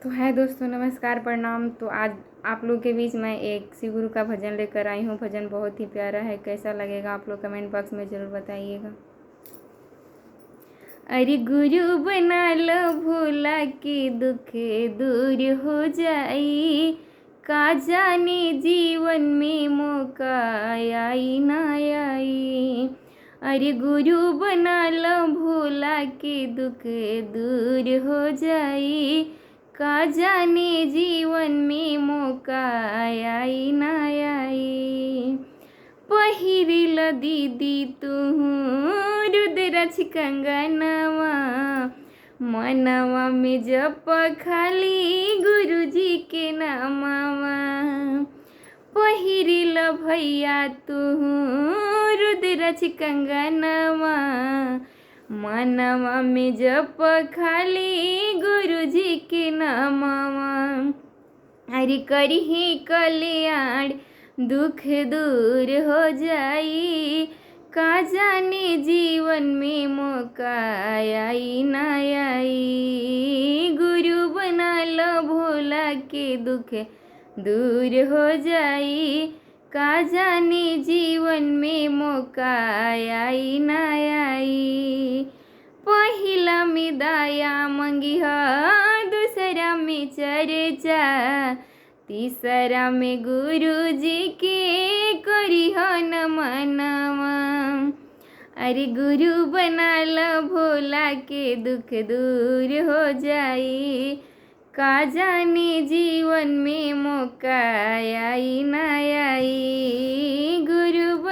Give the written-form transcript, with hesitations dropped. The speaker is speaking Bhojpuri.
तो है दोस्तों, नमस्कार, प्रणाम। तो आज आप लोग के बीच मैं एक शिव गुरु का भजन लेकर आई हूँ। भजन बहुत ही प्यारा है, कैसा लगेगा आप लोग कमेंट बॉक्स में ज़रूर बताइएगा। अरे गुरु बना लो भोला के दुख दूर हो जाई, का जाने जीवन में मौका आई ना आई। अरे गुरु बना लो भोला के दुख दूर हो जाई, का जाने जीवन में मौका आई ना आई। पहिरिल दीदी तुहू रुद्राक्ष कंगनवा, मनवा में जप खाली गुरुजी के नामवा। पहिरिल भैया तुहू रुद्राक्ष कंगनवा, मनवा में जप खाली गुरुजी के नामवा। अरे करही कल्याण दुख दूर हो जाई, का जाने जीवन में मौका आई ना आई। गुरु बना लो भोला के दुख दूर हो जाई, का जाने जीवन में मौका आई ना आई। पहिला में दया मंगिहा, दूसरा में चर्चा, तीसरा में गुरु जी के करिह नमनवा। अरे गुरु बना लो भोला के दुख दूर हो जाई, का जाने जीवन में मौका आई ना आई। गुरु